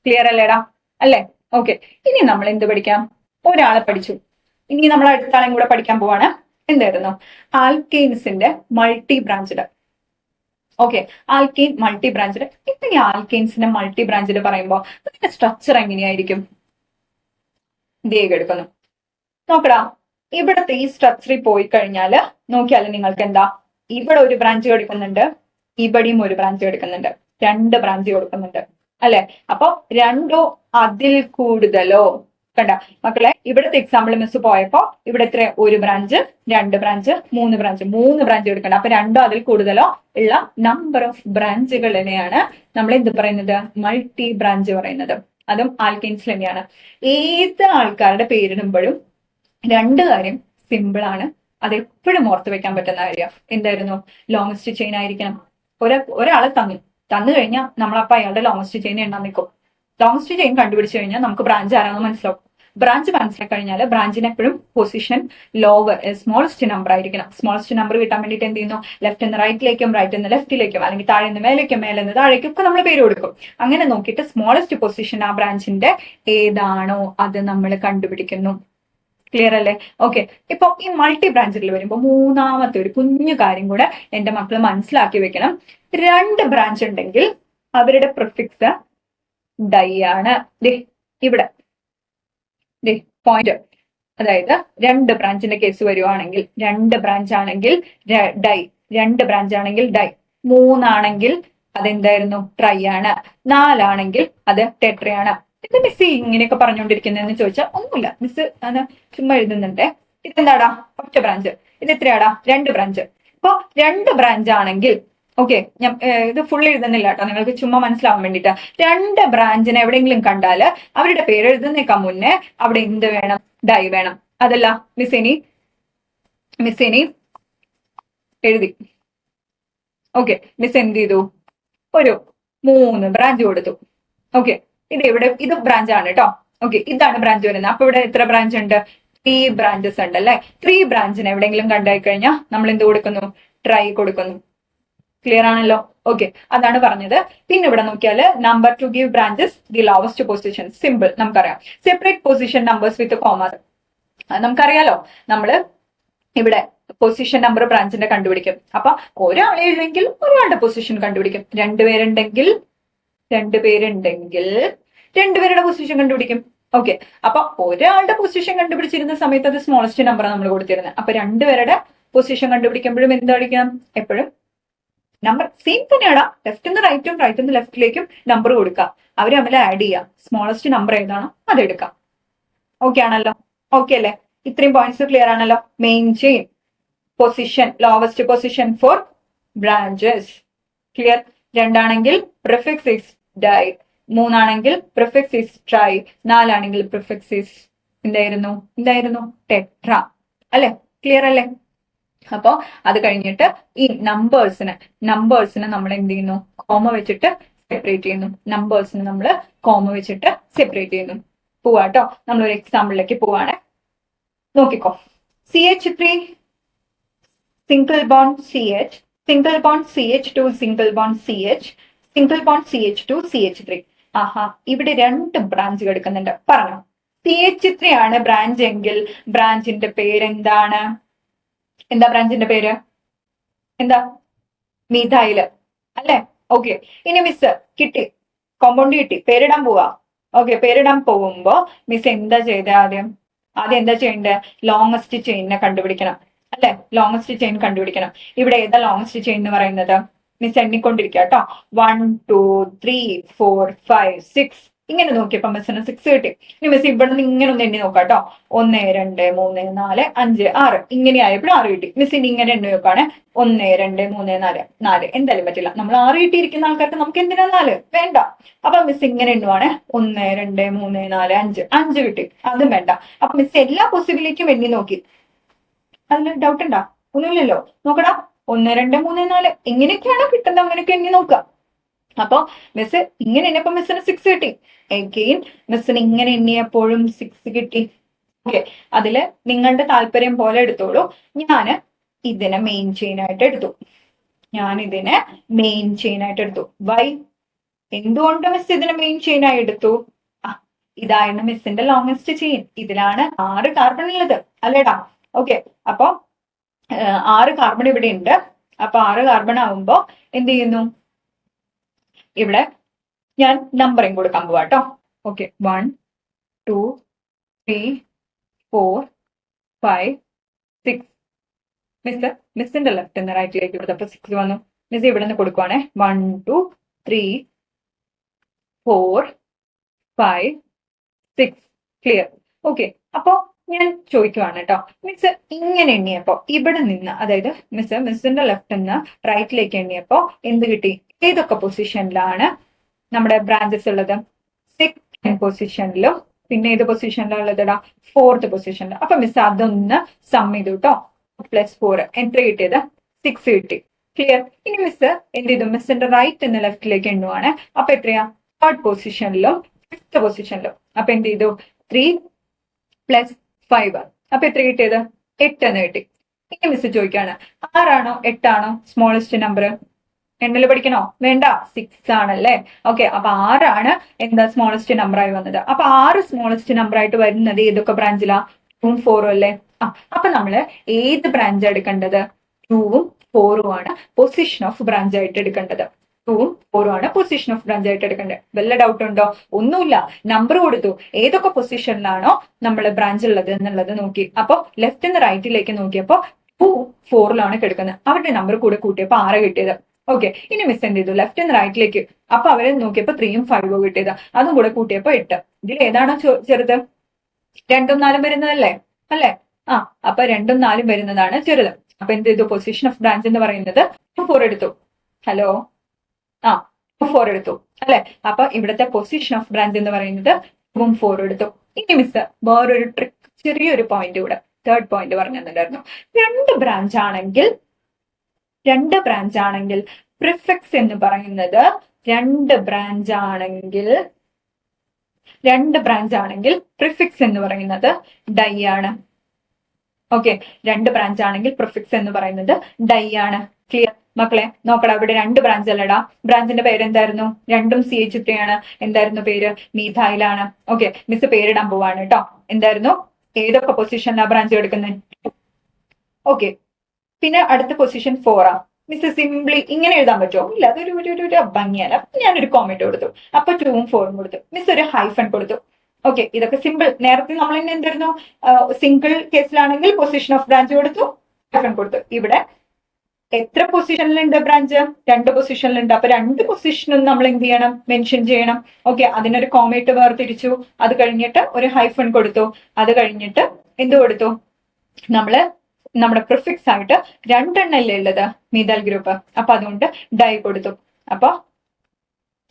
Clear അല്ലേടാ? അല്ലേ? Okay. ഇനി നമ്മൾ എന്ത് പഠിക്കാം? ഒരാളെ പഠിച്ചു. ഇനി നമ്മൾ അടുത്ത ആളെയും കൂടെ പഠിക്കാൻ പോവാണ്. എന്തായിരുന്നു? ആൽക്കെയിൻസിന്റെ multi branched. Okay, alkane multi branched. ഇപ്പൊ ഈ ആൽക്കെയിൻസിന്റെ മൾട്ടി ബ്രാഞ്ചഡ് പറയുമ്പോൾ അതിന്റെ സ്ട്രക്ചർ എങ്ങനെയായിരിക്കും? എടുക്കുന്നു നോക്കടാ. ഇവിടത്തെ ഈ സ്ട്രക്ചറിൽ പോയി കഴിഞ്ഞാൽ നോക്കിയാൽ നിങ്ങൾക്ക് എന്താ, ഇവിടെ ഒരു ബ്രാഞ്ച് കൊടുക്കുന്നുണ്ട്, ഇവിടെയും ഒരു ബ്രാഞ്ച് കൊടുക്കുന്നുണ്ട്, രണ്ട് ബ്രാഞ്ച് കൊടുക്കുന്നുണ്ട് അല്ലെ? അപ്പൊ രണ്ടോ അതിൽ കൂടുതലോ, കണ്ട മക്കളെ, ഇവിടുത്തെ എക്സാമ്പിൾ മിസ് പോയപ്പോ ഇവിടെ എത്ര? ഒരു ബ്രാഞ്ച്, രണ്ട് ബ്രാഞ്ച്, മൂന്ന് ബ്രാഞ്ച് എടുക്കണം. അപ്പൊ രണ്ടോ അതിൽ കൂടുതലോ ഉള്ള നമ്പർ ഓഫ് ബ്രാഞ്ചുകളിനെയാണ് നമ്മൾ എന്ത് പറയുന്നത്? മൾട്ടി ബ്രാഞ്ച് പറയുന്നത്. അതും ആൽക്കെയിൻസ് തന്നെയാണ്. ഏത് ആൾക്കാരുടെ പേരിടുമ്പോഴും രണ്ട് കാര്യം സിമ്പിൾ ആണ്, അത് എപ്പോഴും ഓർത്ത് വെക്കാൻ പറ്റുന്ന കാര്യം. എന്തായിരുന്നു? ലോങ്സ്റ്റ് ചെയിൻ ആയിരിക്കണം. ഒരാളെ തന്നു കഴിഞ്ഞാൽ നമ്മളപ്പോ അയാളുടെ ലോങ്സ്റ്റ് ചെയിൻ എണ്ണാൻ നിൽക്കും. ലോങ്സ്റ്റ് ചെയിൻ കണ്ടുപിടിച്ചു കഴിഞ്ഞാൽ നമുക്ക് ബ്രാഞ്ച് ആരാണെന്ന് മനസ്സിലാവും. ബ്രാഞ്ച് മനസ്സിലാക്കി കഴിഞ്ഞാൽ ബ്രാഞ്ചിന് എപ്പോഴും പൊസിഷൻ ലോവർ സ്മോളസ്റ്റ് നമ്പർ ആയിരിക്കണം. സ്മോളസ്റ്റ് നമ്പർ കിട്ടാൻ വേണ്ടിയിട്ട് എന്ത് ചെയ്യുന്നു? ലെഫ്റ്റ് നിന്ന് റൈറ്റിലേക്കും, റൈറ്റ് നിന്ന് ലെഫ്റ്റിലേക്കും, അല്ലെങ്കിൽ താഴെ നിന്ന് മേലേക്കും, മേലെ നിന്ന് താഴേക്കും ഒക്കെ നമ്മൾ പേര് കൊടുക്കും. അങ്ങനെ നോക്കിയിട്ട് സ്മോളസ്റ്റ് പൊസിഷൻ ആ ബ്രാഞ്ചിന്റെ ഏതാണോ അത് നമ്മൾ കണ്ടുപിടിക്കുന്നു. ക്ലിയർ അല്ലേ? ഓക്കെ. ഇപ്പൊ ഈ മൾട്ടി ബ്രാഞ്ചിൽ വരുമ്പോൾ മൂന്നാമത്തെ ഒരു കുഞ്ഞു കാര്യം കൂടെ എന്റെ മക്കൾ മനസ്സിലാക്കി വെക്കണം. രണ്ട് ബ്രാഞ്ച് ഉണ്ടെങ്കിൽ അവരുടെ പ്രിഫിക്സ് ഡൈ ആണ്. ഇവിടെ പോയിന്റ്. അതായത് രണ്ട് ബ്രാഞ്ചിന്റെ കേസ് വരുവാണെങ്കിൽ, രണ്ട് ബ്രാഞ്ച് ആണെങ്കിൽ ഡൈ, രണ്ട് ബ്രാഞ്ച് ആണെങ്കിൽ ഡൈ, മൂന്നാണെങ്കിൽ അതെന്തായിരുന്നു? ട്രൈ ആണ്, നാലാണെങ്കിൽ അത് ടെട്രയാണ്. ആണ്. ഇത് മിസ് ഇങ്ങനെയൊക്കെ പറഞ്ഞുകൊണ്ടിരിക്കുന്നതെന്ന് ചോദിച്ചാൽ ഒന്നുമില്ല, മിസ് അത് ചുമ്മാ എഴുതുന്നുണ്ടേ. ഇതെന്താടാ? ഒറ്റ ബ്രാഞ്ച്. ഇത് എത്രയാടാ? രണ്ട് ബ്രാഞ്ച്. ഇപ്പൊ രണ്ട് ബ്രാഞ്ച് ആണെങ്കിൽ, ഓക്കെ, ഞാൻ ഇത് ഫുൾ എഴുതുന്നില്ല കേട്ടോ, നിങ്ങൾക്ക് ചുമ്മാ മനസ്സിലാവാൻ വേണ്ടിട്ട്. രണ്ട് ബ്രാഞ്ചിനെ എവിടെയെങ്കിലും കണ്ടാല് അവരുടെ പേര് എഴുതുന്നേക്കാൾ മുന്നേ അവിടെ എന്ത് വേണം? ഡൈ വേണം. അതല്ല മിസ് ഇനി എഴുതി. ഓക്കെ, മിസ് എന്ത് ചെയ്തു? ഒരു 3 ബ്രാഞ്ച് കൊടുത്തു. ഓക്കെ, ഇത് ബ്രാഞ്ച് ആണ് കേട്ടോ. ഓക്കെ, ഇതാണ് ബ്രാഞ്ച് വരുന്നത്. അപ്പൊ ഇവിടെ എത്ര ബ്രാഞ്ച് ഉണ്ട്? 3 ബ്രാഞ്ചസ് ഉണ്ട് അല്ലെ? 3 ബ്രാഞ്ചിനെ എവിടെയെങ്കിലും കണ്ടായി കഴിഞ്ഞാൽ നമ്മൾ എന്ത് കൊടുക്കുന്നു? ട്രൈ കൊടുക്കുന്നു. ക്ലിയർ ആണല്ലോ? ഓക്കെ, അതാണ് പറഞ്ഞത്. പിന്നെ ഇവിടെ നോക്കിയാൽ number two give branches the lowest position. Simple, നമുക്കറിയാം. Separate position numbers with commas. നമുക്കറിയാലോ, നമ്മള് ഇവിടെ പൊസിഷൻ നമ്പർ ബ്രാഞ്ചിന്റെ കണ്ടുപിടിക്കും. അപ്പൊ ഒരാളെ എഴുതെങ്കിൽ ഒരാളുടെ പൊസിഷൻ കണ്ടുപിടിക്കും. രണ്ടുപേരുണ്ടെങ്കിൽ രണ്ടുപേരുടെ പൊസിഷൻ കണ്ടുപിടിക്കും. ഓക്കെ, അപ്പൊ ഒരാളുടെ പൊസിഷൻ കണ്ടുപിടിച്ചിരുന്ന സമയത്ത് അത് സ്മോളസ്റ്റ് നമ്പർ നമ്മൾ കൊടുത്തിരുന്നത്. അപ്പൊ രണ്ടുപേരുടെ പൊസിഷൻ കണ്ടുപിടിക്കുമ്പോഴും എന്തായിരിക്കണം? എപ്പോഴും നമ്പർ സെയിം തന്നെയാടാ. ലെഫ്റ്റ് നിന്ന് റൈറ്റും, റൈറ്റ് നിന്ന് ലെഫ്റ്റിലേക്കും നമ്പർ കൊടുക്കുക. അവർ തമ്മിൽ ആഡ് ചെയ്യുക. സ്മോളസ്റ്റ് നമ്പർ ഏതാണോ അത് എടുക്കാം. ഓക്കെ ആണല്ലോ? ഓക്കെ അല്ലേ? ഇത്രയും പോയിന്റ്സ് ക്ലിയർ ആണല്ലോ? Main chain, position, lowest position for branches. Clear? രണ്ടാണെങ്കിൽ പ്രിഫിക്സ് ഇസ് ഡൈ, മൂന്നാണെങ്കിൽ പ്രിഫിക്സ് ഇസ് ട്രൈ, നാലാണെങ്കിൽ പ്രിഫിക്സ് ഇസ് എന്തായിരുന്നു? ടെട്ര. അല്ലെ? ക്ലിയർ അല്ലേ? അപ്പോ അത് കഴിഞ്ഞിട്ട് ഈ നമ്പേഴ്സിന് നമ്മൾ എന്ത് ചെയ്യുന്നു? കോമ വെച്ചിട്ട് സെപ്പറേറ്റ് ചെയ്യുന്നു. നമ്പേഴ്സിന് നമ്മൾ കോമ വെച്ചിട്ട് സെപ്പറേറ്റ് ചെയ്യുന്നു. പോവാട്ടോ, നമ്മളൊരു എക്സാമ്പിളിലേക്ക് പോവാണ്. നോക്കിക്കോ. CH3 single bond CH, single bond CH2, single bond CH, single bond CH2, CH3. ആഹാ, ഇവിടെ രണ്ട് ബ്രാഞ്ച് കിടക്കുന്നുണ്ട്. പറഞ്ഞോ. CH3 ആണ് ബ്രാഞ്ച് എങ്കിൽ ബ്രാഞ്ചിന്റെ പേരെന്താണ്? എന്താ ബ്രാഞ്ചിന്റെ പേര്? എന്താ? മീഥൈല് അല്ലെ? ഓക്കെ, ഇനി മിസ് കിട്ടി, കോമ്പൗണ്ട് കിട്ടി, പേരിടാൻ പോവാ. ഓക്കെ, പേരിടാൻ പോകുമ്പോ മിസ് എന്താ ചെയ്ത? ആദ്യം എന്താ ചെയ്യേണ്ടത്? ലോങ്സ്റ്റ് ചെയിനെ കണ്ടുപിടിക്കണം അല്ലെ? ലോങ്സ്റ്റ് ചെയിൻ കണ്ടുപിടിക്കണം. ഇവിടെ ഏതാ ലോങ്സ്റ്റ് ചെയിൻ എന്ന് പറയുന്നത്? മിസ് എണ്ണിക്കൊണ്ടിരിക്കുക കേട്ടോ. 1 2 3 4 5 6. ഇങ്ങനെ നോക്കിയപ്പോ മിസ്സിന് 6 കിട്ടി. ഇനി മിസ് ഇവിടെ നിന്ന് ഇങ്ങനെ ഒന്ന് എണ്ണി നോക്കാം കേട്ടോ. 1 2 3 4 5 6. ഇങ്ങനെ ആയപ്പോഴും 6 കിട്ടി. മിസ് ഇനി ഇങ്ങനെ എണ്ണി നോക്കാണ്. 1 2 3 4. എന്തായാലും പറ്റില്ല. നമ്മൾ 6 കിട്ടിയിരിക്കുന്ന ആൾക്കാർക്ക് നമുക്ക് എന്തിനാ 4? വേണ്ട. അപ്പൊ മിസ് ഇങ്ങനെ എണ്ണുവാണ്. 1 2 3 4 5. 5 കിട്ടി. അതും വേണ്ട. അപ്പൊ മിസ് എല്ലാ പോസിബിലിറ്റിയും എണ്ണി നോക്കി. അതിൽ ഡൗട്ട് ഉണ്ടാ? ഒന്നുമില്ലല്ലോ. നോക്കടാ. 1 2 3 4 എങ്ങനെയൊക്കെയാണോ കിട്ടുന്നത് അങ്ങനെയൊക്കെ എണ്ണി നോക്കുക. അപ്പൊ മിസ് ഇങ്ങനെ എണ്ണിയപ്പോ മിസ്സിന് 6 കിട്ടി. എഗെയിൻ മിസ്സിന് ഇങ്ങനെ എണ്ണിയപ്പോഴും 6 കിട്ടി. ഓക്കെ, അതില് നിങ്ങളുടെ താല്പര്യം പോലെ എടുത്തോളൂ. ഞാന് ഇതിനെ മെയിൻ ചെയിൻ ആയിട്ട് എടുത്തു. വൈ? എന്തുകൊണ്ട് മിസ് ഇതിനെ മെയിൻ ചെയിൻ ആയി എടുത്തു? ഇതായിരുന്നു മിസ്സിന്റെ ലോങ്സ്റ്റ് ചെയിൻ. ഇതിലാണ് 6 കാർബൺ ഉള്ളത് അല്ലേടാ? ഓക്കെ, അപ്പൊ 6 കാർബൺ ഇവിടെ ഉണ്ട്. അപ്പൊ 6 കാർബൺ ആവുമ്പോ എന്ത് ചെയ്യുന്നു? ഇവിടെ ഞാൻ നമ്പറിങ് കൊടുക്കാൻ പോവാ കേട്ടോ. ഓക്കെ, 1 2 3 4 5 6. മിസ്സിന്റെ ലെഫ്റ്റ് നിന്ന് റൈറ്റിലേക്ക് കൊടുത്തപ്പോ 6 വന്നു. മിസ് ഇവിടെ നിന്ന് കൊടുക്കുവാണേ. 1 2 3 4 5 6. ക്ലിയർ? ഓക്കെ, അപ്പോ ഞാൻ ചോദിക്കുവാണ് കേട്ടോ, മിസ് ഇങ്ങനെ എണ്ണിയപ്പോ ഇവിടെ നിന്ന്, അതായത് മിസ്സിന്റെ ലെഫ്റ്റ് നിന്ന് റൈറ്റിലേക്ക് എണ്ണിയപ്പോ എന്ത് കിട്ടി? ഏതൊക്കെ പൊസിഷനിലാണ് നമ്മുടെ ബ്രാഞ്ചസ് ഉള്ളത്? 6th പൊസിഷനിലും പിന്നെ ഏത് പൊസിഷനിലാണ് ഉള്ളതടാ? 4th പൊസിഷനിൽ. അപ്പൊ മിസ് അതൊന്ന് സം ചെയ്തു കേട്ടോ. +4 എത്ര കിട്ടിയത്? 6 കിട്ടി. ക്ലിയർ? ഇനി മിസ് എന്ത് ചെയ്തു? മിസ്സിന്റെ റൈറ്റ് നിന്ന് ലെഫ്റ്റിലേക്ക് എണ്ണുവാണ്. അപ്പൊ എത്രയാ? 3rd പൊസിഷനിലും 5th പൊസിഷനിലും. അപ്പൊ എന്ത് ചെയ്തു? 3 + 5. അപ്പൊ എത്ര കിട്ടിയത്? 8 എന്ന് കിട്ടി. ഇനി മിസ് ചോദിക്കാണ്, 6 ആണോ 8 ആണോ സ്മോളസ്റ്റ് നമ്പർ? എണ്ണല് പഠിക്കണോ? വേണ്ട, 6 ആണല്ലേ? ഓക്കെ, അപ്പൊ 6 ആണ് എന്താ സ്മോളസ്റ്റ് നമ്പർ ആയി വന്നത്. അപ്പൊ 6 സ്മോളസ്റ്റ് നമ്പർ ആയിട്ട് വരുന്നത് ഏതൊക്കെ ബ്രാഞ്ചിലാ? 2ഉം 4ഉം അല്ലേ? അപ്പൊ നമ്മള് ഏത് ബ്രാഞ്ച് എടുക്കേണ്ടത്? 2ഉം 4ഉം ആണ് പൊസിഷൻ ഓഫ് ബ്രാഞ്ച് ആയിട്ട് എടുക്കേണ്ടത്. 2ഉം 4ഉം ആണ് പൊസിഷൻ ഓഫ് ബ്രാഞ്ച് ആയിട്ട് എടുക്കേണ്ടത്. വല്ല ഡൗട്ട് ഉണ്ടോ? ഒന്നുമില്ല. നമ്പർ കൊടുത്തു, ഏതൊക്കെ പൊസിഷനിലാണോ നമ്മൾ ബ്രാഞ്ച് ഉള്ളത് എന്നുള്ളത് നോക്കി. അപ്പൊ ലെഫ്റ്റ് നിന്ന് റൈറ്റിലേക്ക് നോക്കിയപ്പോ 2ഉം 4ലാണ് കിടക്കുന്നത്. അവരുടെ നമ്പർ കൂടെ കൂട്ടിയപ്പോ 6 കിട്ടിയത്. ഓക്കെ, ഇനി മിസ് എന്ത് ചെയ്തു? ലെഫ്റ്റ് നിന്ന് റൈറ്റിലേക്ക്. അപ്പൊ അവരെ നോക്കിയപ്പോ 3ഉം 5ഉം കിട്ടിയത്. അതും കൂടെ കൂട്ടിയപ്പോ 8. ഇതിൽ ഏതാണോ ചെറുത്? 2ഉം 4ഉം വരുന്നതല്ലേ? അല്ലേ? അപ്പൊ 2ഉം 4ഉം വരുന്നതാണ് ചെറുത്. അപ്പൊ എന്ത് ചെയ്തു? പൊസിഷൻ ഓഫ് ബ്രാഞ്ച് എന്ന് പറയുന്നത് 4 എടുത്തു. ഹലോ, 4 എടുത്തു അല്ലെ? അപ്പൊ ഇവിടുത്തെ പൊസിഷൻ ഓഫ് ബ്രാഞ്ച് എന്ന് പറയുന്നത് 2ഉം 4ഉം എടുത്തു. ഇനി മിസ് വേറൊരു ട്രിക്ക്, ചെറിയൊരു പോയിന്റ് കൂടെ, 3rd പോയിന്റ് പറഞ്ഞു തന്നിട്ടുണ്ടായിരുന്നു. രണ്ട് ബ്രാഞ്ച് ആണെങ്കിൽ പ്രിഫിക്സ് എന്ന് പറയുന്നത് രണ്ട് ബ്രാഞ്ച് ആണെങ്കിൽ പ്രിഫിക്സ് എന്ന് പറയുന്നത് ഡൈ ആണ്. ഓക്കെ, രണ്ട് ബ്രാഞ്ച് ആണെങ്കിൽ പ്രിഫിക്സ് എന്ന് പറയുന്നത് ഡൈ ആണ്. ക്ലിയർ മക്കളെ? നോക്കടാ, ഇവിടെ 2 ബ്രാഞ്ച് അല്ലടാ. ബ്രാഞ്ചിന്റെ പേര് എന്തായിരുന്നു? രണ്ടും CH3 ആണ്. എന്തായിരുന്നു പേര്? മീഥൈലാണ്. ഓക്കെ, മിസ് പേരിടാൻ പോവാണ് കേട്ടോ. എന്തായിരുന്നു? ഏതൊക്കെ പൊസിഷനിലാ ബ്രാഞ്ച് എടുക്കുന്നത്? ഓക്കെ, പിന്നെ അടുത്ത പൊസിഷൻ 4 മിസ് സിംപ്ലി ഇങ്ങനെ എഴുതാൻ പറ്റുമോ? ഇല്ല, അതൊരു ഭംഗിയല്ല. ഞാനൊരു കോമെന്റ് കൊടുത്തു. അപ്പൊ 2ഉം 4ഉം കൊടുത്തു. മിസ് ഒരു ഹൈഫൺ കൊടുത്തു. ഓക്കെ, ഇതൊക്കെ സിമ്പിൾ. നേരത്തെ നമ്മൾ തന്നെ എന്തായിരുന്നു? സിംഗിൾ കേസിലാണെങ്കിൽ പൊസിഷൻ ഓഫ് ബ്രാഞ്ച് കൊടുത്തു, ഹൈഫൺ കൊടുത്തു. ഇവിടെ എത്ര പൊസിഷനിലുണ്ട് ബ്രാഞ്ച്? 2 പൊസിഷനിലുണ്ട്. അപ്പൊ 2 പൊസിഷനും നമ്മൾ എന്ത് ചെയ്യണം? മെൻഷൻ ചെയ്യണം. ഓക്കെ, അതിനൊരു കോമേറ്റ് വേർതിരിച്ചു. അത് കഴിഞ്ഞിട്ട് ഒരു ഹൈഫൺ കൊടുത്തു. അത് കഴിഞ്ഞിട്ട് എന്ത് കൊടുത്തു? നമ്മള് നമ്മുടെ പ്രിഫിക്സ് ആയിട്ട് 2 എണ്ണല്ലേ ഉള്ളത് മീഥൈൽ ഗ്രൂപ്പ്. അപ്പൊ അതുകൊണ്ട് ഡൈ കൊടുത്തു. അപ്പൊ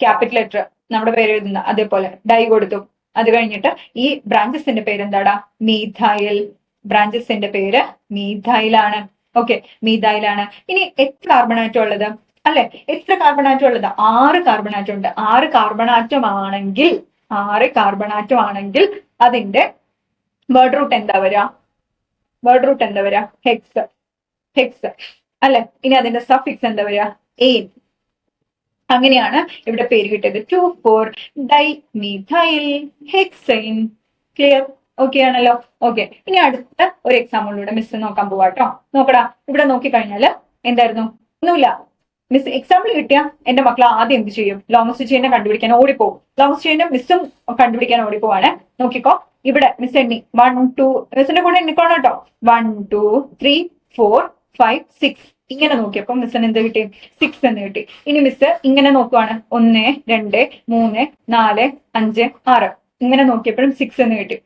ക്യാപിറ്റൽ ലെറ്റർ നമ്മുടെ പേര് എഴുതുന്ന അതേപോലെ ഡൈ കൊടുത്തു. അത് കഴിഞ്ഞിട്ട് ഈ ബ്രാഞ്ചസിന്റെ പേര് എന്താടാ? മീഥൈൽ. ബ്രാഞ്ചസിന്റെ പേര് മീഥൈലാണ്. ഓക്കെ, മീഥൈലാണ്. ഇനി എത്ര കാർബൺ ആറ്റം ഉള്ളത്? അല്ലെ, എത്ര കാർബൺ ആറ്റം ഉള്ളത്? 6 കാർബൺ ആറ്റം ഉണ്ട്. 6 കാർബൺ ആറ്റം ആണെങ്കിൽ അതിന്റെ വേർഡ് റൂട്ട് എന്താ വരിക? ഹെക്സ് അല്ലെ? ഇനി അതിന്റെ സഫിക്സ് എന്താ വരിക? എയിൻ. അങ്ങനെയാണ് ഇവിടെ പേര് കിട്ടിയത്. 2,4 ഡൈമീഥൈൽ ഹെക്സൈൻ. ക്ലിയർ? ഓക്കെ ആണല്ലോ? ഓക്കെ, ഇനി അടുത്ത ഒരു എക്സാമ്പിളിലൂടെ മിസ് നോക്കാൻ പോവാട്ടോ. നോക്കടാ, ഇവിടെ നോക്കിക്കഴിഞ്ഞാല് എന്തായിരുന്നു? ഒന്നുമില്ല. മിസ് എക്സാമ്പിൾ കിട്ടിയ എന്റെ മക്കൾ ആദ്യം എന്ത് ചെയ്യും? ലോങ്സ്റ്റ് ചെയിനെ കണ്ടുപിടിക്കാൻ ഓടിപ്പോവും. ലോങ്സ്റ്റ് ചെയിനെ മിസ്സും കണ്ടുപിടിക്കാൻ ഓടിപ്പോവാണ്. നോക്കിക്കോ, ഇവിടെ മിസ് എണ്ണി 1 2, മിസ്സിന്റെ കൂടെ എണ്ണിക്കോണം കേട്ടോ. 1 2 3 4 5 6. ഇങ്ങനെ നോക്കിയപ്പോ മിസ്സിന് എന്ത് കിട്ടി? 6 എന്ന് കിട്ടി. ഇനി മിസ് ഇങ്ങനെ നോക്കുവാണ്. 1 2 3 4 5 6. ഇങ്ങനെ നോക്കിയപ്പോഴും 6 എന്ന് കിട്ടി.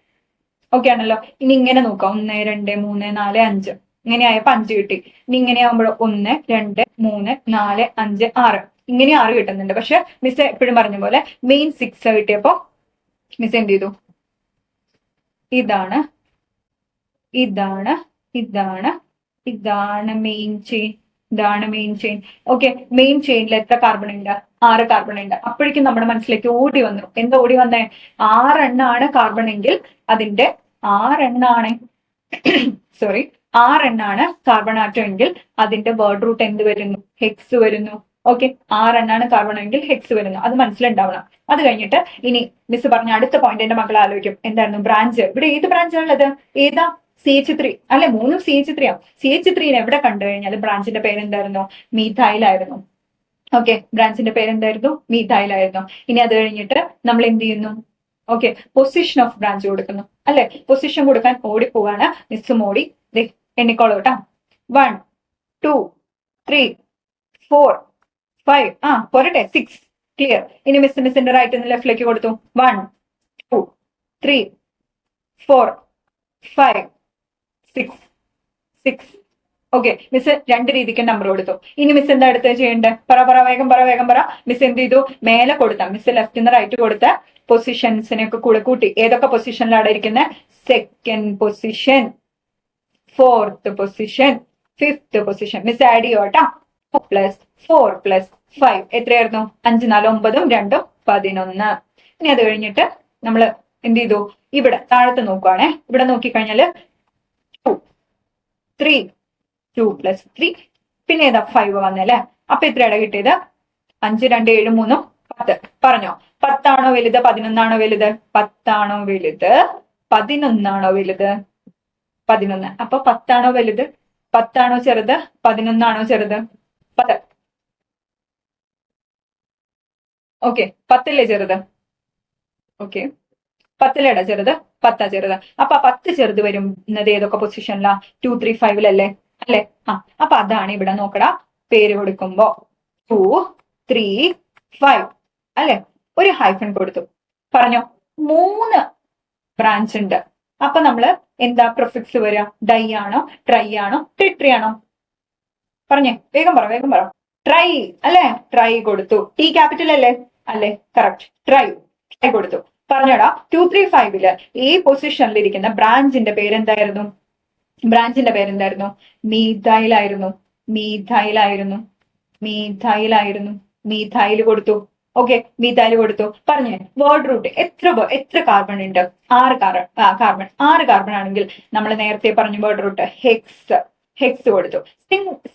ഓക്കെ ആണല്ലോ? ഇനി ഇങ്ങനെ നോക്കാം. 1 2 3 4 5. ഇങ്ങനെ ആയപ്പോ 5 കിട്ടി. ഇനി ഇങ്ങനെ ആകുമ്പോൾ 1 2 3 4 5 6. ഇങ്ങനെ 6 കിട്ടുന്നുണ്ട്. പക്ഷെ മിസ് എപ്പോഴും പറഞ്ഞ പോലെ മെയിൻ 6 കിട്ടിയപ്പോ മിസ് എന്ത് ചെയ്തു? ഇതാണ് മെയിൻ ചെയിൻ. ഓക്കെ, മെയിൻ ചെയിനിൽ എത്ര കാർബൺ ഉണ്ട്? 6 കാർബൺ ഉണ്ട്. അപ്പോഴേക്കും നമ്മുടെ മനസ്സിലേക്ക് ഓടി വന്നു. എന്താ ഓടി വന്നേ? 6 എണ്ണാണ് കാർബൺ എങ്കിൽ അതിന്റെ 6 എണ്ണാണ് കാർബൺ ആറ്റം എങ്കിൽ അതിന്റെ വേർഡ് റൂട്ട് എന്ത് വരുന്നു? ഹെക്സ് വരുന്നു. ഓക്കെ, 6 എണ്ണാണ് കാർബൺ എങ്കിൽ ഹെക്സ് വരുന്നു, അത് മനസ്സിലുണ്ടാവണം. അത് കഴിഞ്ഞിട്ട് ഇനി മിസ് പറഞ്ഞ അടുത്ത പോയിന്റ് എന്റെ മക്കൾ ആലോചിക്കും, എന്തായിരുന്നു ബ്രാഞ്ച്, ഇവിടെ ഏത് ബ്രാഞ്ചാണുള്ളത്, ഏതാ CH3 അല്ലെ, 3 CH3 ആണ്. CH3 എവിടെ കണ്ടു കഴിഞ്ഞാൽ ബ്രാഞ്ചിന്റെ പേരെന്തായിരുന്നു, മീഥൈലായിരുന്നു. ഓക്കെ, ബ്രാഞ്ചിന്റെ പേരെന്തായിരുന്നു, മീഥൈലായിരുന്നു. ഇനി അത് കഴിഞ്ഞിട്ട് നമ്മൾ എന്ത് ചെയ്യുന്നു, ഓക്കെ, പൊസിഷൻ ഓഫ് ബ്രാഞ്ച് കൊടുക്കുന്നു അല്ലെ, പൊസിഷൻ കൊടുക്കാൻ ഓടിപ്പോവാണ്. മിസ്സും ഓടി എണ്ണിക്കോളൂ കേട്ടോ. 1 2 3 4 5 പോരട്ടെ 6. ക്ലിയർ. ഇനി മിസ്സിന്റെ റൈറ്റ് നിന്ന് ലെഫ്റ്റിലേക്ക് കൊടുത്തു. 1 2 3 4 5 6 6. ഓക്കെ, മിസ് 2 രീതിക്ക് നമ്പർ കൊടുത്തു. ഇനി മിസ് എന്താ അടുത്ത് ചെയ്യേണ്ടത്, വേഗം പറ. മിസ് എന്ത് ചെയ്തു, മേലെ കൊടുത്ത മിസ് ലെഫ്റ്റ് നിന്ന് റൈറ്റ് കൊടുത്ത പൊസിഷൻസിനെ ഒക്കെ കൂടെ കൂട്ടി. ഏതൊക്കെ പൊസിഷനിലാണ് ഇരിക്കുന്നത്, second position, 4th position, 5th position. Miss add ചെയ്യോ കേട്ടോ. 4 + 5 എത്രയായിരുന്നു, 5 4 9 2 11. ഇനി അത് കഴിഞ്ഞിട്ട് നമ്മൾ എന്ത് ചെയ്തു, ഇവിടെ താഴത്ത് നോക്കുവാണേ. ഇവിടെ നോക്കിക്കഴിഞ്ഞാല് 2 3 2 + 3 പിന്നെ ഏതാ 5 വന്നല്ലേ. അപ്പൊ എത്രയാണ് കിട്ടിയത്, 5 2 7 3 10. പറഞ്ഞോ, 10 ആണോ വലുത് 11 ആണോ വലുത്, 10 ആണോ വലുത് 11 ആണോ വലുത്, 11. അപ്പൊ 10 ആണോ വലുത്, 10 ആണോ ചെറുത്, 11 ആണോ ചെറുത്, 10. ഓക്കെ, 10 ചെറുത്. ഓക്കെ, 10 ചെറുത്, 10 ചെറുത്. അപ്പൊ 10 ചെറുത് വരുന്നത് ഏതൊക്കെ പൊസിഷനിലാ, 2 3 5 അല്ലേ. അപ്പൊ അതാണ് ഇവിടെ നോക്കടാ, പേര് കൊടുക്കുമ്പോ 2 3 5 അല്ലെ. ഒരു ഹൈഫൺ കൊടുത്തു. പറഞ്ഞോ, 3 ബ്രാഞ്ച് ഉണ്ട്. അപ്പൊ നമ്മള് എന്താ പ്രിഫിക്സ് വരിക, ഡൈ ആണോ ട്രൈ ആണോ ട്രിട്രി ആണോ, പറഞ്ഞേ വേഗം പറ. ട്രൈ അല്ലെ, ട്രൈ കൊടുത്തു. ടി ക്യാപിറ്റൽ അല്ലേ, കറക്റ്റ്. ട്രൈ കൊടുത്തു. പറഞ്ഞോടാ, 2 3 5 ഈ പൊസിഷനിൽ ഇരിക്കുന്ന ബ്രാഞ്ചിന്റെ പേരെന്തായിരുന്നു, മീഥൈൽ കൊടുത്തു. ഓക്കെ, മീഥൈൽ കൊടുത്തു. പറഞ്ഞേ വേർഡ് റൂട്ട് എത്ര കാർബൺ ഉണ്ട്, 6 കാർബൺ. 6 കാർബൺ ആണെങ്കിൽ നമ്മൾ നേരത്തെ പറഞ്ഞു വേർഡ് റൂട്ട് ഹെക്സ് കൊടുത്തു.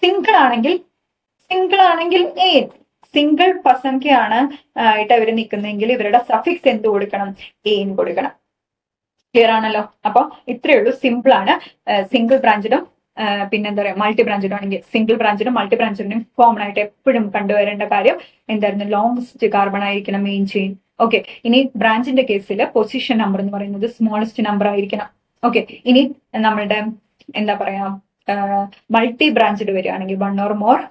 സിംഗിൾ ആണെങ്കിൽ ഏൻ, സിംഗിൾ പസംഖ്യയാണ് ആയിട്ട് അവർ നിൽക്കുന്നെങ്കിൽ ഇവരുടെ സഫിക്സ് എന്ത് കൊടുക്കണം, ഏൻ കൊടുക്കണം. ക്ലിയർ ആണല്ലോ. അപ്പൊ ഇത്രയേ ഉള്ളൂ, സിമ്പിൾ ആണ്. സിംഗിൾ ബ്രാഞ്ചിനും പിന്നെന്താ പറയാ മൾട്ടി ബ്രാഞ്ചിനും ആണെങ്കിൽ സിംഗിൾ ബ്രാഞ്ചിനും മൾട്ടി ബ്രാഞ്ചിനും കോമൺ ആയിട്ട് എപ്പോഴും കണ്ടുവരേണ്ട കാര്യം എന്തായിരുന്നു, ലോങ്സ്റ്റ് കാർബൺ ആയിരിക്കണം മെയിൻ ചെയിൻ. ഓക്കെ, ഇനി ബ്രാഞ്ചിന്റെ കേസിൽ പൊസിഷൻ നമ്പർ എന്ന് പറയുന്നത് സ്മോളസ്റ്റ് നമ്പർ ആയിരിക്കണം. ഓക്കെ, ഇനി നമ്മളുടെ എന്താ പറയാ മൾട്ടി ബ്രാഞ്ചിൽ വരികയാണെങ്കിൽ 1 or more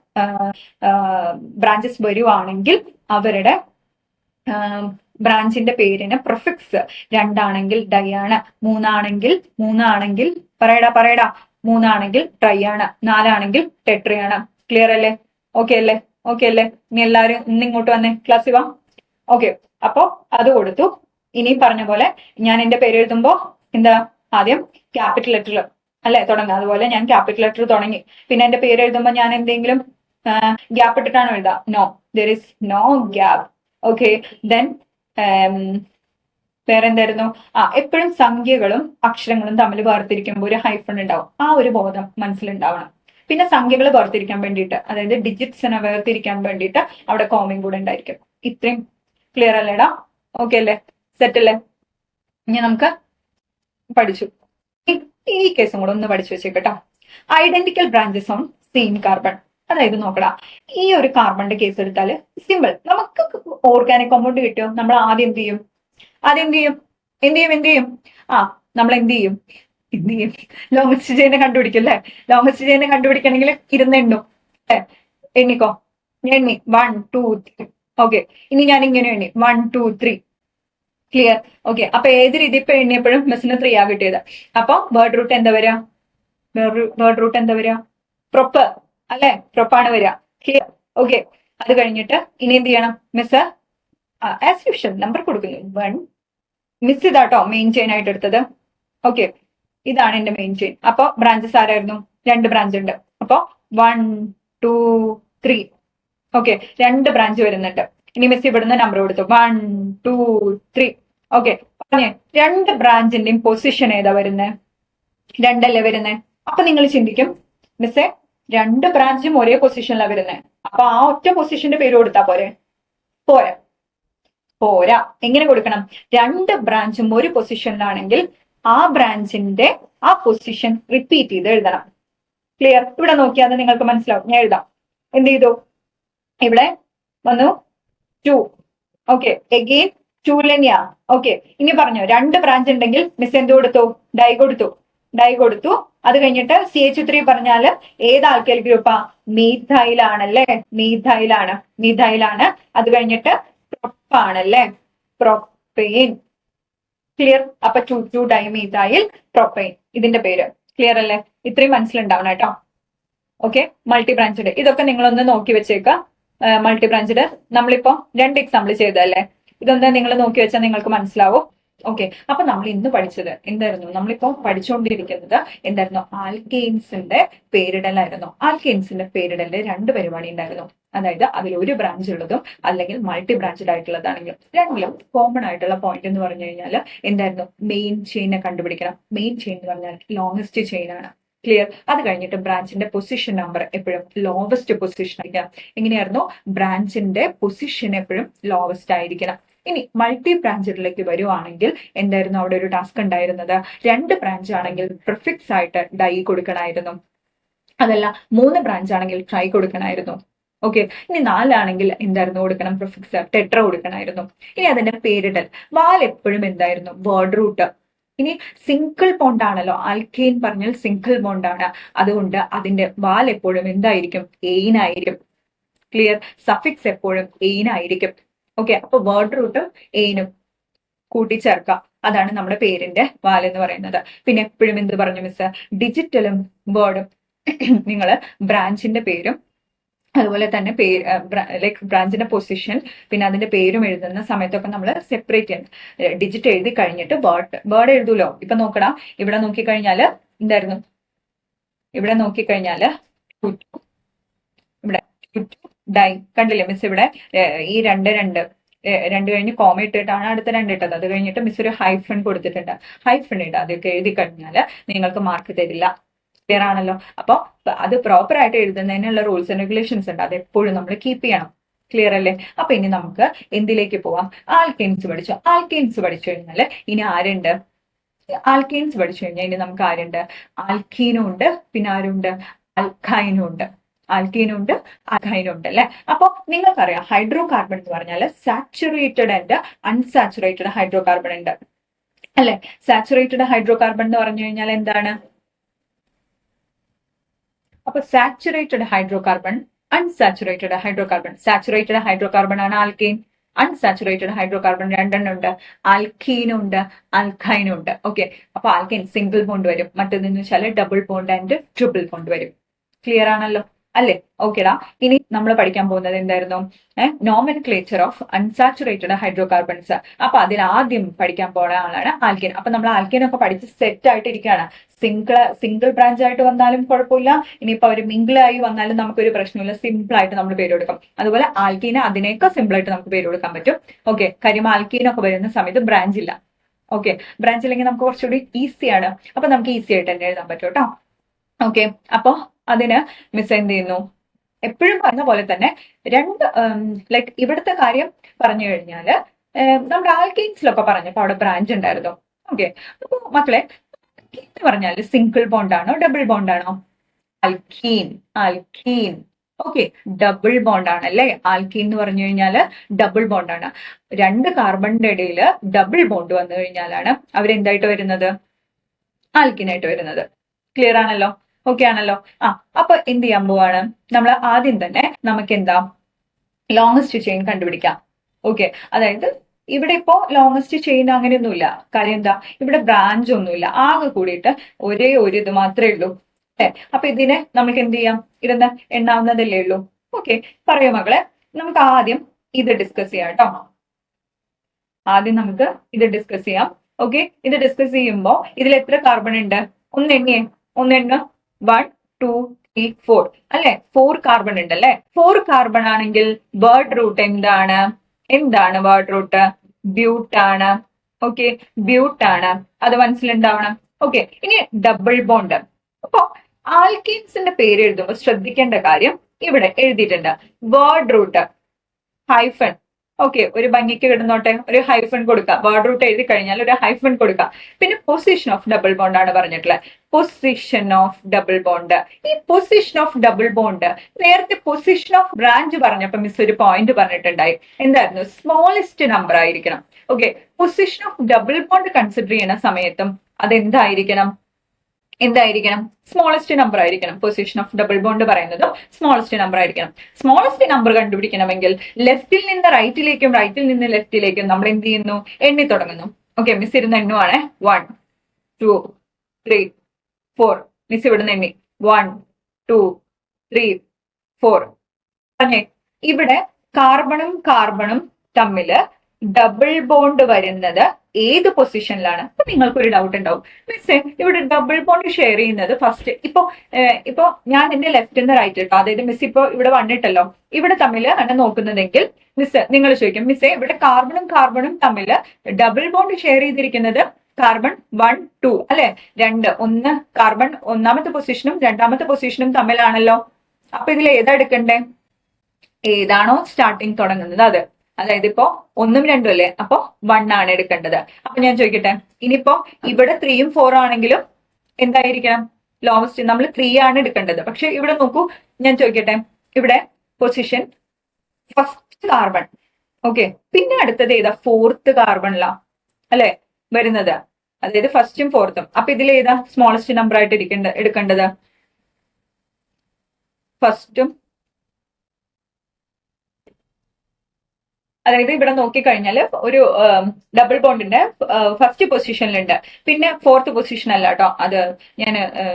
ബ്രാഞ്ചസ് വരുവാണെങ്കിൽ അവരുടെ ബ്രാഞ്ചിന്റെ പേരിന് പ്രിഫിക്സ് 2 ആണെങ്കിൽ ഡൈ ആണ്, 3 ആണെങ്കിൽ പറയടാ 3 ആണെങ്കിൽ ട്രൈ ആണ്, 4 ആണെങ്കിൽ ടെട്രി ആണ്. ക്ലിയർ അല്ലേ, ഓക്കെ അല്ലേ. ഇനി എല്ലാവരും ഇങ്ങോട്ട് വന്നേ, ക്ലാസ്സിൽ വാ. ഓക്കെ, അപ്പോ അത് കൊടുത്തു. ഇനി പറഞ്ഞ പോലെ ഞാൻ എന്റെ പേര് എഴുതുമ്പോ എന്താ, ആദ്യം ക്യാപിറ്റൽ ലെറ്റർ അല്ലെ തുടങ്ങുക. അതുപോലെ ഞാൻ ക്യാപിറ്റൽ ലെറ്റർ തുടങ്ങി. പിന്നെ എന്റെ പേര് എഴുതുമ്പോ ഞാൻ എന്തെങ്കിലും ഗ്യാപ്പ് ഇട്ടിട്ടാണോ എഴുതാ, no, there is no gap. Okay, then വേറെന്തായിരുന്നു, എപ്പോഴും സംഖ്യകളും അക്ഷരങ്ങളും തമ്മിൽ വേർതിരിക്കുമ്പോൾ ഒരു ഹൈഫൺ ഉണ്ടാവും. ആ ഒരു ബോധം മനസ്സിലുണ്ടാവണം. പിന്നെ സംഖ്യകൾ വേർതിരിക്കാൻ വേണ്ടിയിട്ട്, അതായത് ഡിജിറ്റ്സിനെ വേർതിരിക്കാൻ വേണ്ടിയിട്ട് അവിടെ കോമയും കൂടെ ഉണ്ടായിരിക്കും. ഇത്രയും ക്ലിയർ അല്ലേടാ, ഓക്കെ അല്ലേ, സെറ്റ് അല്ലേ. ഇനി നമുക്ക് പഠിച്ചു, ഈ കേസും കൂടെ ഒന്ന് പഠിച്ചു വെച്ചേക്കട്ടോ. Identical branches on same carbon. അതായത് നോക്കടാ, ഈ ഒരു കാർബണിന്റെ കേസ് എടുത്താൽ സിമ്പിൾ, നമുക്ക് ഓർഗാനിക് കോമ്പൗണ്ട് കിട്ടിയോ, നമ്മൾ ആദ്യം എന്ത് ചെയ്യും, നമ്മൾ എന്ത് ചെയ്യും, ലോങ്സ്റ്റ് ചെയിനെ കണ്ടുപിടിക്കും അല്ലെ. ലോങ്സ്റ്റ് ചെയിനെ കണ്ടുപിടിക്കണമെങ്കിൽ ഇരുന്നെണ്ണു അല്ലെ, എണ്ണിക്കോ. എണ്ണി 1 2 3. ഓക്കെ, ഇനി ഞാൻ ഇങ്ങനെ എണ്ണി 1 2 3. ക്ലിയർ. ഓക്കെ, അപ്പൊ ഏത് രീതി ഇപ്പൊ എണ്ണിയപ്പോഴും മിസ്സിന് 3 ആ കിട്ടിയത്. അപ്പൊ വേർഡ് റൂട്ട് എന്താ വരിക, പ്രൊപ്പ് അല്ലെ, പ്രൊപ്പാണ് വരിക. ക്ലിയർ. ഓക്കെ, അത് കഴിഞ്ഞിട്ട് ഇനി എന്ത് ചെയ്യണം, മിസ് ആസ് യൂഷ്വൽ നമ്പർ കൊടുക്കുന്നു. 1. മിസ് ഇതാട്ടോ മെയിൻ ചെയിൻ ആയിട്ട് എടുത്തത്. ഓക്കെ, ഇതാണ് എന്റെ മെയിൻ ചെയിൻ. അപ്പൊ ബ്രാഞ്ചസ് ആരായിരുന്നു, 2 ബ്രാഞ്ച് ഉണ്ട്. അപ്പൊ 1 2 3. ഓക്കെ, 2 ബ്രാഞ്ച് വരുന്നുണ്ട്. ഇനി മിസ് ഇവിടുന്ന് നമ്പർ കൊടുത്തു 1 2 3. ഓക്കെ, പറഞ്ഞേ 2 ബ്രാഞ്ചിന്റെയും പൊസിഷൻ ഏതാ വരുന്നത്, 2 അല്ലേ വരുന്നത്. അപ്പൊ നിങ്ങൾ ചിന്തിക്കും, മിസ്സേ രണ്ട് ബ്രാഞ്ചും ഒരേ പൊസിഷനിലാണ് വരുന്നത്. അപ്പൊ ആ ഒറ്റ പൊസിഷന്റെ പേര് കൊടുത്താ പോരെ? പോരാ. പോരാ. എങ്ങനെ കൊടുക്കണം? രണ്ട് ബ്രാഞ്ചും ഒരു പൊസിഷനിലാണെങ്കിൽ ആ ബ്രാഞ്ചിന്റെ ആ പൊസിഷൻ റിപ്പീറ്റ് ചെയ്ത് എഴുതണം. ക്ലിയർ? ഇവിടെ നോക്കിയാൽ നിങ്ങൾക്ക് മനസ്സിലാവും. ഞാൻ എഴുതാം. എന്ത് ചെയ്തു? ഇവിടെ വന്നു 2. ഓക്കെ, എഗെയിൻ 2 തന്നെയാ. ഓക്കെ, ഇനി പറഞ്ഞു രണ്ട് ബ്രാഞ്ച് ഉണ്ടെങ്കിൽ മിസ് എന്ത് കൊടുത്തു? ഡൈ കൊടുത്തു. ഡൈ കൊടുത്തു. അത് കഴിഞ്ഞിട്ട് CH3 പറഞ്ഞാല് ഏത് ആൽക്കൈൽ ഗ്രൂപ്പാ? മീഥൈലാണല്ലേ? മീഥൈലാണ്. അത് കഴിഞ്ഞിട്ട് പ്രൊപ്പാണല്ലേ? പ്രൊപ്പെയിൻ. ക്ലിയർ? അപ്പൊ 2,2 ഡൈമീഥൈൽ പ്രൊപ്പെയിൻ ഇതിന്റെ പേര്. ക്ലിയർ അല്ലേ? ഇത്രയും മനസ്സിലുണ്ടാവണം കേട്ടോ. ഓക്കെ, മൾട്ടി ബ്രാഞ്ചഡ് ഇതൊക്കെ നിങ്ങളൊന്ന് നോക്കി വെച്ചേക്ക. മൾട്ടി ബ്രാഞ്ചഡ് നമ്മളിപ്പോ 2 എക്സാമ്പിൾ ചെയ്തല്ലേ, ഇതൊന്ന് നിങ്ങൾ നോക്കി വെച്ചാൽ നിങ്ങൾക്ക് മനസ്സിലാവും. ഓക്കെ, അപ്പൊ നമ്മൾ ഇന്ന് പഠിച്ചത് എന്തായിരുന്നു? നമ്മളിപ്പോ പഠിച്ചുകൊണ്ടിരിക്കുന്നത് എന്തായിരുന്നു? ആൽക്കെയിൻസിന്റെ പേരിടലായിരുന്നു. ആൽക്കെയിൻസിന്റെ പേരിടലിൽ 2 പരിപാടി ഉണ്ടായിരുന്നു. അതായത് അതിൽ ഒരു ബ്രാഞ്ച് ഉള്ളതും അല്ലെങ്കിൽ മൾട്ടി ബ്രാഞ്ചഡ് ആയിട്ടുള്ളതാണെങ്കിലും രണ്ടിലും കോമൺ ആയിട്ടുള്ള പോയിന്റ് എന്ന് പറഞ്ഞു കഴിഞ്ഞാൽ എന്തായിരുന്നു? മെയിൻ ചെയിനെ കണ്ടുപിടിക്കണം. മെയിൻ ചെയിൻ എന്ന് പറഞ്ഞാൽ ലോങ്സ്റ്റ് ചെയിൻ ആണ്. ക്ലിയർ? അത് കഴിഞ്ഞിട്ട് ബ്രാഞ്ചിന്റെ പൊസിഷൻ നമ്പർ എപ്പോഴും ലോവസ്റ്റ് പൊസിഷൻ ആയിരിക്കണം. എങ്ങനെയായിരുന്നു? ബ്രാഞ്ചിന്റെ പൊസിഷൻ എപ്പോഴും ലോവസ്റ്റ് ആയിരിക്കണം. ഇനി മൾട്ടി ബ്രാഞ്ചിലേക്ക് വരുവാണെങ്കിൽ എന്തായിരുന്നു അവിടെ ഒരു ടാസ്ക് ഉണ്ടായിരുന്നത്? 2 ബ്രാഞ്ച് ആണെങ്കിൽ പ്രിഫിക്സ് ആയിട്ട് ഡൈ കൊടുക്കണമായിരുന്നു. അതല്ല 3 ബ്രാഞ്ച് ആണെങ്കിൽ ട്രൈ കൊടുക്കണമായിരുന്നു. ഓക്കെ, ഇനി 4 ആണെങ്കിൽ എന്തായിരുന്നു കൊടുക്കണം? പ്രിഫിക്സ് ടെട്ര കൊടുക്കണമായിരുന്നു. ഇനി അതിന്റെ പേരിടൽ വാൽ എപ്പോഴും എന്തായിരുന്നു? Word root. ഇനി സിംഗിൾ ബോണ്ട് ആണല്ലോ, ആൽക്കെയിൻ പറഞ്ഞാൽ സിംഗിൾ ബോണ്ട് ആണ്. അതുകൊണ്ട് അതിന്റെ വാൽ എപ്പോഴും എന്തായിരിക്കും? എയിനായിരിക്കും. ക്ലിയർ? സഫിക്സ് എപ്പോഴും എയിനായിരിക്കും. ഓക്കെ, അപ്പൊ വേർഡ് റൂട്ടും എയിനും കൂട്ടിച്ചേർക്കാം. അതാണ് നമ്മുടെ പേരിന്റെ വാൽ എന്ന് പറയുന്നത്. പിന്നെ എപ്പോഴും എന്ത് പറഞ്ഞു മിസ്? ഡിജിറ്റലും വേർഡും നിങ്ങൾ ബ്രാഞ്ചിന്റെ പേരും അതുപോലെ തന്നെ പേര് ലൈക്ക് ബ്രാഞ്ചിന്റെ പൊസിഷൻ പിന്നെ അതിന്റെ പേരും എഴുതുന്ന സമയത്തൊക്കെ നമ്മൾ സെപ്പറേറ്റ് ചെയ്യണം. ഡിജിറ്റ് എഴുതി കഴിഞ്ഞിട്ട് വേർഡ് എഴുതൂലോ. ഇപ്പൊ നോക്കടാ, ഇവിടെ നോക്കിക്കഴിഞ്ഞാല് എന്തായിരുന്നു? ഇവിടെ നോക്കിക്കഴിഞ്ഞാല് ഇവിടെ ഡൈ കണ്ടില്ലേ മിസ്? ഇവിടെ ഈ രണ്ട് കഴിഞ്ഞ് കോമ ഇട്ടിട്ടാണ് അടുത്ത 2 ഇട്ടത്. അത് കഴിഞ്ഞിട്ട് മിസ് ഒരു ഹൈഫൺ കൊടുത്തിട്ടുണ്ട്. ഹൈഫൺ ഇടുക. അതൊക്കെ എഴുതി കഴിഞ്ഞാൽ നിങ്ങൾക്ക് മാർക്ക് തരില്ല. ക്ലിയർ ആണല്ലോ? അപ്പൊ അത് പ്രോപ്പർ ആയിട്ട് എഴുതുന്നതിനുള്ള റൂൾസ് ആൻഡ് റെഗുലേഷൻസ് ഉണ്ട്. അത് എപ്പോഴും നമ്മൾ കീപ്പ് ചെയ്യണം. ക്ലിയർ അല്ലേ? അപ്പൊ ഇനി നമുക്ക് എന്തിലേക്ക് പോവാം? ആൽക്കെയിൻസ് പഠിച്ചു. ആൽക്കെയിൻസ് പഠിച്ചു കഴിഞ്ഞാൽ ഇനി ആരുണ്ട്? ആൽക്കെയിൻസ് പഠിച്ചു കഴിഞ്ഞാൽ ഇനി നമുക്ക് ആരുണ്ട്? ആൽക്കീനും ഉണ്ട്, പിന്നെ ആരുണ്ട്? ആൽക്കൈനും ഉണ്ട്. ആൽക്കീനും ഉണ്ട്, ആൽക്കൈനും ഉണ്ട് അല്ലെ? അപ്പൊ നിങ്ങൾക്കറിയാം ഹൈഡ്രോ കാർബൺ എന്ന് പറഞ്ഞാൽ saturated and unsaturated hydro carbon ഉണ്ട് അല്ലെ? സാച്ചുറേറ്റഡ് ഹൈഡ്രോ കാർബൺ എന്ന് പറഞ്ഞു കഴിഞ്ഞാൽ എന്താണ്? അപ്പൊ saturated hydro carbon, unsaturated hydro carbon. Saturated hydro carbon ആണ് ആൽക്കെയിൻ. അൺസാച്ചുറേറ്റഡ് ഹൈഡ്രോ കാർബൺ 2 ഉണ്ട്. ആൽക്കീനും ഉണ്ട്, ആൽക്കൈനും ഉണ്ട്. ഓക്കെ, അപ്പൊ ആൽക്കെയിൻ സിംഗിൾ ബോണ്ട് വരും. മറ്റേതെന്ന് വെച്ചാൽ double bond and triple bond വരും. ക്ലിയർ ആണല്ലോ അല്ലെ? ഓക്കെടാ. ഇനി നമ്മൾ പഠിക്കാൻ പോകുന്നത് എന്തായിരുന്നു? Nomenclature of unsaturated hydro carbons. അപ്പൊ അതിൽ ആദ്യം പഠിക്കാൻ പോണ ആളാണ് ആൽക്കെയിൻ. അപ്പൊ നമ്മൾ ആൽക്കെയിൻ ഒക്കെ പഠിച്ച് സെറ്റ് ആയിട്ടിരിക്കുകയാണ്. സിംഗിൾ ബ്രാഞ്ച് ആയിട്ട് വന്നാലും കുഴപ്പമില്ല, ഇനിയിപ്പോ അവർ മിംഗിൾ ആയി വന്നാലും നമുക്കൊരു പ്രശ്നമില്ല. സിമ്പിൾ ആയിട്ട് നമ്മൾ പേര് കൊടുക്കും. അതുപോലെ ആൽക്കീന് അതിനേക്കാൾ സിമ്പിൾ ആയിട്ട് നമുക്ക് പേര് കൊടുക്കാൻ പറ്റും. ഓക്കെ, കാര്യം ആൽക്കീനൊക്കെ വരുന്ന സമയത്ത് ബ്രാഞ്ച് ഇല്ല. ഓക്കെ, ബ്രാഞ്ച് ഇല്ലെങ്കിൽ നമുക്ക് കുറച്ചുകൂടി ഈസിയാണ്. അപ്പൊ നമുക്ക് ഈസി ആയിട്ട് തന്നെ എഴുതാൻ പറ്റും കേട്ടോ. ഓക്കെ, അപ്പൊ അതിന് മിസ് എന്ത് ചെയ്യുന്നു? എപ്പോഴും പറഞ്ഞ പോലെ തന്നെ ലൈക്ക് ഇവിടുത്തെ കാര്യം പറഞ്ഞു കഴിഞ്ഞാല് നമ്മുടെ ആൽക്കെയിൻസിലൊക്കെ പറഞ്ഞപ്പോ അവിടെ ബ്രാഞ്ച് ഉണ്ടായിരുന്നു. ഓക്കെ, അപ്പൊ മക്കളെ എന്ന് പറഞ്ഞാല് സിംഗിൾ ബോണ്ട് ആണോ ഡബിൾ ബോണ്ട് ആണോ? ആൽക്കീൻ. ഓക്കെ, ഡബിൾ ബോണ്ട് ആണ് അല്ലേ? ആൽക്കീൻ എന്ന് പറഞ്ഞു കഴിഞ്ഞാല് ഡബിൾ ബോണ്ട് ആണ്. 2 കാർബണിന്റെ ഇടയിൽ ഡബിൾ ബോണ്ട് വന്നു കഴിഞ്ഞാലാണ് അവരെന്തായിട്ട് വരുന്നത്? ആൽക്കീനായിട്ട് വരുന്നത്. ക്ലിയർ ആണല്ലോ? ഓക്കെ ആണല്ലോ? അപ്പൊ എന്ത് ചെയ്യാൻ പോവാണ്? നമ്മൾ ആദ്യം തന്നെ നമുക്ക് എന്താ ലോങ്സ്റ്റ് ചെയിൻ കണ്ടുപിടിക്കാം. ഓക്കെ, അതായത് ഇവിടെ ഇപ്പോ ലോങ്സ്റ്റ് ചെയിൻ അങ്ങനെയൊന്നുമില്ല. കാര്യം എന്താ? ഇവിടെ ബ്രാഞ്ച് ഒന്നുമില്ല. ആകെ കൂടിയിട്ട് ഒരേ ഒരു ഇത് മാത്രമേ ഉള്ളൂ. അപ്പൊ ഇതിനെ നമുക്ക് എന്ത് ചെയ്യാം? ഇതെന്താ എണ്ണാവുന്നതല്ലേ ഉള്ളൂ. ഓക്കെ, പറയൂ മക്കളെ. നമുക്ക് ആദ്യം ഇത് ഡിസ്കസ് ചെയ്യാം കേട്ടോ. ആദ്യം നമുക്ക് ഇത് ഡിസ്കസ് ചെയ്യാം. ഓക്കെ, ഇത് ഡിസ്കസ് ചെയ്യുമ്പോ ഇതിൽ എത്ര കാർബൺ ഉണ്ട്? ഒന്ന് 1 2 3 4 അല്ലെ? 4 കാർബൺ ഉണ്ട് അല്ലെ? 4 കാർബൺ ആണെങ്കിൽ വേർഡ് റൂട്ട് എന്താണ്? Word root? Butane. Okay, butane. അത് മനസ്സിലുണ്ടാവണം. ഓക്കെ, ഇനി ഡബിൾ ബോണ്ട്. അപ്പൊ ആൽക്കീൻസിന്റെ പേര് എഴുതുമ്പോൾ ശ്രദ്ധിക്കേണ്ട കാര്യം ഇവിടെ എഴുതിയിട്ടുണ്ട് വേർഡ് റൂട്ട് ഹൈഫൺ. ഓക്കെ, ഒരു ഭംഗിക്ക് കിടന്നോട്ടെ, ഒരു ഹൈഫൺ കൊടുക്കാം. വേർഡ് റൂട്ട് എഴുതി കഴിഞ്ഞാൽ ഒരു ഹൈഫൺ കൊടുക്കാം. പിന്നെ പൊസിഷൻ ഓഫ് ഡബിൾ ബോണ്ട് ആണ് പറഞ്ഞിട്ടുള്ളത്. Position of double bond. ഈ പൊസിഷൻ ഓഫ് ഡബിൾ ബോണ്ട് നേരത്തെ പൊസിഷൻ ഓഫ് ബ്രാഞ്ച് പറഞ്ഞപ്പോ മിസ് ഒരു പോയിന്റ് പറഞ്ഞിട്ടുണ്ടായി. എന്തായിരുന്നു? സ്മോളസ്റ്റ് നമ്പർ ആയിരിക്കണം. Okay, position of double bond consider ചെയ്യുന്ന സമയത്തും അതെന്തായിരിക്കണം? സ്മോളസ്റ്റ് നമ്പർ ആയിരിക്കണം. പൊസിഷൻ ഓഫ് ഡബിൾ ബോണ്ട് പറയുന്നത് സ്മോളസ്റ്റ് നമ്പർ ആയിരിക്കണം. സ്മോളസ്റ്റ് നമ്പർ കണ്ടുപിടിക്കണമെങ്കിൽ ലെഫ്റ്റിൽ നിന്ന് റൈറ്റിലേക്കും റൈറ്റിൽ നിന്ന് ലെഫ്റ്റിലേക്കും നമ്മൾ എന്ത് ചെയ്യുന്നു? എണ്ണി തുടങ്ങുന്നു. ഓക്കെ, മിസ് ഇരുന്ന് എണ്ണുവാണ്. 1 2 3 4. മിസ് ഇവിടുന്ന് എണ്ണി 1 2 3 4. പറഞ്ഞേ, ഇവിടെ കാർബണും കാർബണും തമ്മില് ഡബിൾ ബോണ്ട് വരുന്നത് ഏത് പൊസിഷനിലാണ്? അപ്പൊ നിങ്ങൾക്കൊരു ഡൗട്ട് ഉണ്ടാവും, മിസ്സേ ഇവിടെ ഡബിൾ ബോണ്ട് ഷെയർ ചെയ്യുന്നത് ഫസ്റ്റ് ഇപ്പൊ ഞാൻ എന്റെ ലെഫ്റ്റ് നിന്ന് റൈറ്റ് ഇട്ടോ, അതായത് മിസ് ഇപ്പൊ ഇവിടെ വന്നിട്ടല്ലോ, ഇവിടെ തമ്മിൽ ആണ് നോക്കുന്നതെങ്കിൽ മിസ് നിങ്ങൾ ചോദിക്കും, മിസ്സേ ഇവിടെ കാർബണും കാർബണും തമ്മിൽ ഡബിൾ ബോണ്ട് ഷെയർ ചെയ്തിരിക്കുന്നത് കാർബൺ 1 2 അല്ലെ? 2 1 കാർബൺ ഒന്നാമത്തെ പൊസിഷനും രണ്ടാമത്തെ പൊസിഷനും തമ്മിലാണല്ലോ. അപ്പൊ ഇതിൽ ഏതാ എടുക്കണ്ടേ? ഏതാണോ സ്റ്റാർട്ടിങ് തുടങ്ങുന്നത് അത്. അതായത് ഇപ്പോ 1 2 അല്ലേ, അപ്പൊ 1 ആണ് എടുക്കേണ്ടത്. അപ്പൊ ഞാൻ ചോദിക്കട്ടെ, ഇനിയിപ്പോ ഇവിടെ 3 4 ആണെങ്കിലും എന്തായിരിക്കണം? ലോവസ്റ്റ് നമ്മൾ 3 ആണ് എടുക്കേണ്ടത്. പക്ഷെ ഇവിടെ നോക്കൂ, ഞാൻ ചോദിക്കട്ടെ, ഇവിടെ പൊസിഷൻ ഫസ്റ്റ് കാർബൺ. ഓക്കെ, പിന്നെ അടുത്തത് ഏതാ? 4th കാർബണിലാ അല്ലെ വരുന്നത്, അതായത് ഫസ്റ്റും 4th. അപ്പൊ ഇതിൽ ഏതാ സ്മോളസ്റ്റ് നമ്പർ ആയിട്ട് എടുക്കേണ്ടത്? ഫസ്റ്റും, അതായത് ഇവിടെ നോക്കിക്കഴിഞ്ഞാൽ ഒരു ഡബിൾ ബോണ്ടിന്റെ ഫസ്റ്റ് പൊസിഷനിലുണ്ട്, പിന്നെ 4th പൊസിഷൻ അല്ല കേട്ടോ, അത് ഞാൻ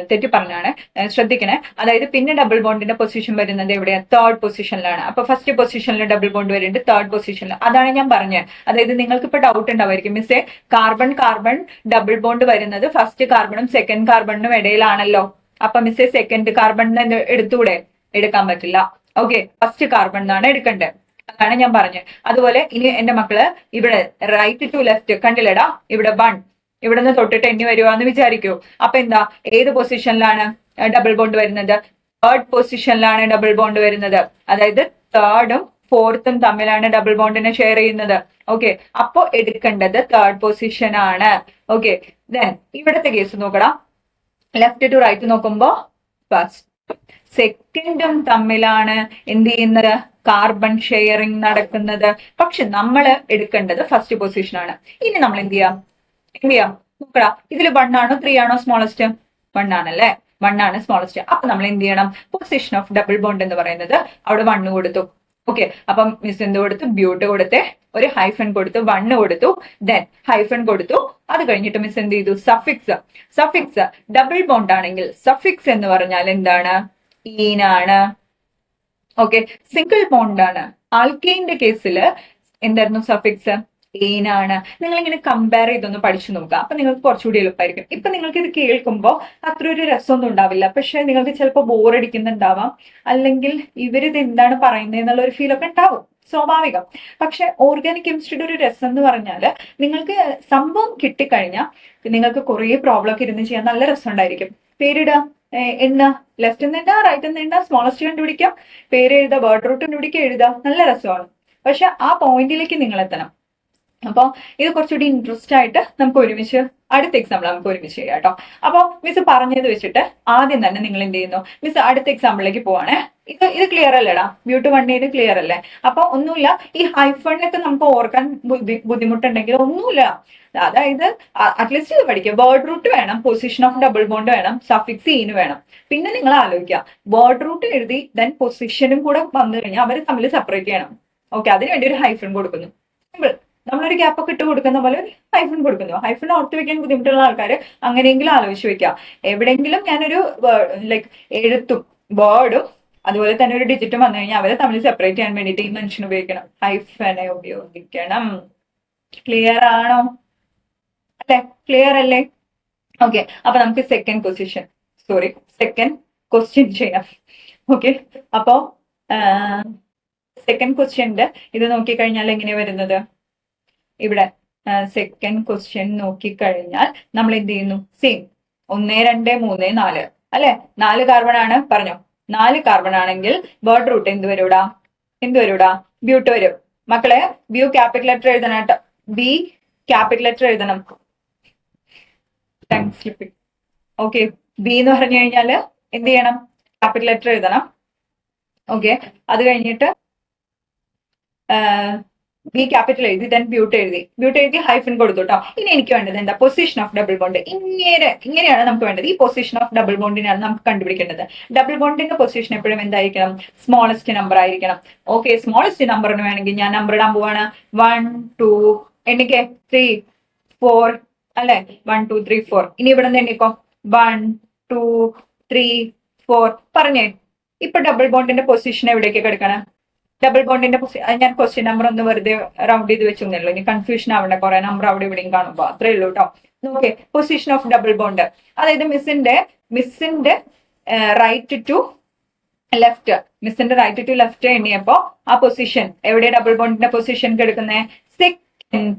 തെറ്റി പറഞ്ഞാണ്, ശ്രദ്ധിക്കണേ. അതായത് പിന്നെ ഡബിൾ ബോണ്ടിന്റെ പൊസിഷൻ വരുന്നത് എവിടെയാണ്? 3rd പൊസിഷനിലാണ്. അപ്പൊ ഫസ്റ്റ് പൊസിഷനിൽ ഡബിൾ ബോണ്ട് വരുന്നുണ്ട്, 3rd പൊസിഷനിൽ. അതാണ് ഞാൻ പറഞ്ഞത്. അതായത് നിങ്ങൾക്ക് ഇപ്പൊ ഡൗട്ട് ഉണ്ടാവായിരിക്കും, മിസ്സേ കാർബൺ കാർബൺ ഡബിൾ ബോണ്ട് വരുന്നത് ഫസ്റ്റ് കാർബണും സെക്കൻഡ് കാർബണിനും ഇടയിലാണല്ലോ, അപ്പൊ മിസ്സേ സെക്കൻഡ് കാർബൺ എടുത്തൂടെ? എടുക്കാൻ പറ്റില്ല. ഓക്കെ, ഫസ്റ്റ് കാർബൺ എന്നാണ് എടുക്കേണ്ടത്. അതാണ് ഞാൻ പറഞ്ഞത്. അതുപോലെ ഇനി എന്റെ മക്കള് ഇവിടെ റൈറ്റ് ടു ലെഫ്റ്റ് കണ്ടില്ലടാ, ഇവിടെ 1 ഇവിടെ നിന്ന് തൊട്ടിട്ട് എണ്ണി വരുവാന്ന് വിചാരിക്കൂ. അപ്പൊ എന്താ, ഏത് പൊസിഷനിലാണ് ഡബിൾ ബോണ്ട് വരുന്നത്? 3rd പൊസിഷനിലാണ് ഡബിൾ ബോണ്ട് വരുന്നത്. അതായത് 3rd ഉം 4th തമ്മിലാണ് ഡബിൾ ബോണ്ടിനെ ഷെയർ ചെയ്യുന്നത്. ഓക്കെ, അപ്പൊ എടുക്കേണ്ടത് 3rd പൊസിഷൻ ആണ്. ഓക്കെ, ദെൻ ഇവിടത്തെ കേസ് നോക്കടാ, ലെഫ്റ്റ് ടു റൈറ്റ് നോക്കുമ്പോ ഫസ്റ്റ് സെക്കൻഡും തമ്മിലാണ് എന്ത് ചെയ്യുന്നത്? കാർബൺ ഷെയറിംഗ് നടക്കുന്നത്. പക്ഷെ നമ്മൾ എടുക്കേണ്ടത് ഫസ്റ്റ് പൊസിഷൻ ആണ്. ഇനി നമ്മൾ എന്ത് ചെയ്യാം നോക്കടാ, ഇതിൽ 1 ആണോ 3 ആണോ സ്മോളസ്റ്റ്? 1 ആണല്ലേ, 1 ആണ് സ്മോളസ്റ്റ്. അപ്പൊ നമ്മൾ എന്ത് ചെയ്യണം? പൊസിഷൻ ഓഫ് ഡബിൾ ബോണ്ട് എന്ന് പറയുന്നത് അവിടെ 1 കൊടുത്തു. ഓക്കെ, അപ്പം മിസ് എന്ത് കൊടുത്തു? ബ്യൂട്ട് കൊടുത്തേ, ഒരു ഹൈഫൺ കൊടുത്തു, 1 കൊടുത്തു, ദെൻ ഹൈഫൺ കൊടുത്തു. അത് കഴിഞ്ഞിട്ട് മിസ് എന്ത് ചെയ്തു? സഫിക്സ് ഡബിൾ ബോണ്ട് ആണെങ്കിൽ സഫിക്സ് എന്ന് പറഞ്ഞാൽ എന്താണ്? ഈനാണ്. ഓക്കെ, സിംഗിൾ ബോണ്ട് ആണ്. ആൽക്കെയിന്റെ കേസിൽ എന്തായിരുന്നു സഫിക്സ്? ഏനാണ്. നിങ്ങൾ ഇങ്ങനെ കമ്പയർ ചെയ്തൊന്ന് പഠിച്ചു നോക്കുക, അപ്പൊ നിങ്ങൾക്ക് കുറച്ചുകൂടി എളുപ്പമായിരിക്കും. ഇപ്പൊ നിങ്ങൾക്ക് ഇത് കേൾക്കുമ്പോൾ അത്ര ഒരു രസമൊന്നും ഉണ്ടാവില്ല, പക്ഷെ നിങ്ങൾക്ക് ചിലപ്പോൾ ബോറടിക്കുന്നുണ്ടാവാം, അല്ലെങ്കിൽ ഇവരിത് എന്താണ് പറയുന്നത് എന്നുള്ള ഒരു ഫീൽ ഒക്കെ ഉണ്ടാവും, സ്വാഭാവികം. പക്ഷെ ഓർഗാനിക് കെമിസ്ട്രിയുടെ ഒരു രസം എന്ന് പറഞ്ഞാൽ നിങ്ങൾക്ക് സംഭവം കിട്ടിക്കഴിഞ്ഞാൽ നിങ്ങൾക്ക് കുറെ പ്രോബ്ലം ഒക്കെ ഇരുന്ന് ചെയ്യാൻ നല്ല രസം ഉണ്ടായിരിക്കും. പേരിടുക, എണ്ണ, ലെഫ്റ്റ് നിന്ന് എണ്ണ, റൈറ്റ് നിന്ന് എണ്ണ, സ്മോളസ്റ്റ് കണ്ടുപിടിക്കാം, പേര് എഴുതുക, വേർഡ് റൂട്ട് കണ്ടുപിടിക്കുക, എഴുതുക, നല്ല രസമാണ്. പക്ഷെ ആ പോയിന്റിലേക്ക് നിങ്ങൾ എത്തണം. അപ്പോൾ ഇത് കുറച്ചുകൂടി ഇൻട്രസ്റ്റ് ആയിട്ട് നമുക്ക് ഒരുമിച്ച് അടുത്ത എക്സാമ്പിൾ നമുക്ക് ഒരുമിച്ച് ചെയ്യാം കേട്ടോ. അപ്പോൾ മിസ് പറഞ്ഞത് വെച്ചിട്ട് ആദ്യം തന്നെ നിങ്ങൾ എന്ത് ചെയ്യുന്നു? മിസ് അടുത്ത എക്സാമ്പിളിലേക്ക് പോവാണേ. ഇത് ക്ലിയർ അല്ലേടാ? ബ്യൂട്ട് 1 ക്ലിയർ അല്ലേ? അപ്പൊ ഒന്നുമില്ല, ഈ ഹൈഫണിനൊക്കെ നമുക്ക് ഓർക്കാൻ ബുദ്ധിമുട്ടുണ്ടെങ്കിൽ ഒന്നുമില്ല, അതായത് അറ്റ്ലീസ്റ്റ് ഇത് പഠിക്കുക. വേർഡ് റൂട്ട് വേണം, പൊസിഷൻ ഓഫ് ഡബിൾ ബോണ്ട് വേണം, സഫിക്സ് ഈന് വേണം. പിന്നെ നിങ്ങൾ ആലോചിക്കുക, വേർഡ് റൂട്ട് എഴുതി ദെൻ പൊസിഷനും കൂടെ വന്നു കഴിഞ്ഞാൽ അവർ തമ്മിൽ സെപ്പറേറ്റ് ചെയ്യണം. ഓക്കെ, അതിനുവേണ്ടി ഒരു ഹൈഫൺ കൊടുക്കുന്നു. സിമ്പിൾ. നമ്മളൊരു ഗ്യാപ്പ് ഒക്കെ ഇട്ട് കൊടുക്കുന്ന പോലെ ഒരു ഹൈഫൺ കൊടുക്കുന്നു. ഹൈഫൺ ഓർത്ത് വെക്കാൻ ബുദ്ധിമുട്ടുള്ള ആൾക്കാർ അങ്ങനെയെങ്കിലും ആലോചിച്ച് വെക്കാം. എവിടെയെങ്കിലും ഞാനൊരു ലൈക്ക് എഴുത്തും വേർഡും അതുപോലെ തന്നെ ഒരു ഡിജിറ്റും വന്നു കഴിഞ്ഞാൽ അവരെ തമ്മിൽ സെപ്പറേറ്റ് ചെയ്യാൻ വേണ്ടിയിട്ട് ഈ മനുഷ്യൻ ഉപയോഗിക്കണം, ഹൈഫനെ ഉപയോഗിക്കണം. ക്ലിയർ ആണോ? അല്ലെ? ക്ലിയർ അല്ലേ? ഓക്കെ, അപ്പൊ നമുക്ക് സെക്കൻഡ് ക്വസ്റ്റ്യൻ ചെയ്യാം. ഓക്കെ, അപ്പോ സെക്കൻഡ് ക്വസ്റ്റ്യന്റെ ഇത് നോക്കിക്കഴിഞ്ഞാൽ എങ്ങനെയാ വരുന്നത്? ഇവിടെ സെക്കൻഡ് ക്വസ്റ്റ്യൻ നോക്കിക്കഴിഞ്ഞാൽ നമ്മൾ എന്ത് ചെയ്യുന്നു? സെയിം 1 2 3 4 അല്ലെ? 4 കാർബൺ ആണ് പറഞ്ഞോ. 4 കാർബൺ ആണെങ്കിൽ വേർഡ് റൂട്ട് എന്ത് വരൂടാ? ബ്യൂട്ട് വരും. മക്കളെ ബ്യൂ ക്യാപിറ്റൽ ലെറ്റർ എഴുതണം കേട്ടോ. ബി ക്യാപിറ്റൽ ലെറ്റർ എഴുതണം. ഓക്കെ, ബി എന്ന് പറഞ്ഞു കഴിഞ്ഞാല് എന്ത് ചെയ്യണം? ക്യാപിറ്റൽ ലെറ്റർ എഴുതണം. ഓക്കെ, അത് കഴിഞ്ഞിട്ട് ബി ക്യാപിറ്റൽ എഴുതി ദെൻ ബ്യൂട്ട് എഴുതി ഹൈഫൻ കൊടുത്തു കേട്ടോ. ഇനി എനിക്ക് വേണ്ടത് എന്താ? Position of double bond. ഇങ്ങനെയാണ് നമുക്ക് വേണ്ടത്. ഈ പൊസിഷൻ ഓഫ് ഡബിൾ ബോണ്ടിനാണ് നമുക്ക് കണ്ടുപിടിക്കേണ്ടത്. ഡബിൾ ബോണ്ടിന്റെ പൊസിഷൻ എപ്പോഴും എന്തായിരിക്കണം? സ്മോളസ്റ്റ് നമ്പർ ആയിരിക്കണം. ഓക്കെ, സ്മോളസ്റ്റ് നമ്പറിന് വേണമെങ്കിൽ ഞാൻ നമ്പർ ഇടാൻ പോവാണ്. 1 2 എണ്ണിക്കെ 3 4 അല്ലെ? 1 2 3 4. ഇനി ഇവിടെ നിന്ന് എണ്ണിക്കോ. 1 2 3 4 പറഞ്ഞേ. ഇപ്പൊ ഡബിൾ ബോണ്ടിന്റെ പൊസിഷൻ എവിടേക്ക് കിടക്കണം? ഡബിൾ ബോണ്ടിന്റെ ഞാൻ ക്വസ്റ്റ്യൻ നമ്പർ ഒന്ന് വെറുതെ റൗണ്ട് ചെയ്ത് വെച്ചൊന്നുള്ളൂ. ഇനി കൺഫ്യൂഷൻ ആവണ്ട. കുറെ നമ്പർ അവിടെ ഇവിടെയും കാണുമ്പോ അത്രേ ഉള്ളൂ കേട്ടോ. Okay, position of double bond, അതായത് മിസ്സിന്റെ റൈറ്റ് ടു ലെഫ്റ്റ്, മിസ്സിന്റെ റൈറ്റ് ടു ലെഫ്റ്റ് എണ്ണിയപ്പോ ആ പൊസിഷൻ എവിടെ? ഡബിൾ ബോണ്ടിന്റെ പൊസിഷൻ കിടക്കുന്നത് സെക്കൻഡ്